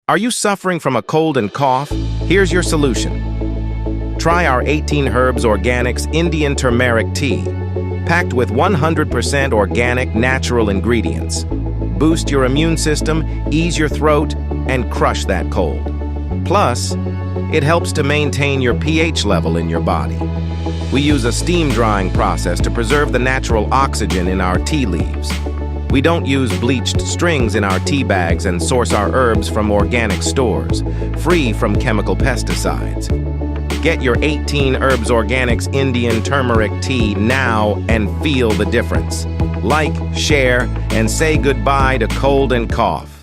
Are you suffering from a cold and cough? Here's your solution. Try our 18 Herbs Organics Indian Turmeric Tea, packed with 100% organic natural ingredients. Boost your immune system, ease your throat, and crush that cold. Plus, it helps to maintain your pH level in your body. We use a steam drying process to preserve the natural oxygen in our tea leaves. We don't use bleached strings in our tea bags and source our herbs from organic stores, free from chemical pesticides. Get your 18 Herbs Organics Indian Turmeric Tea now and feel the difference. Like, share, and say goodbye to cold and cough.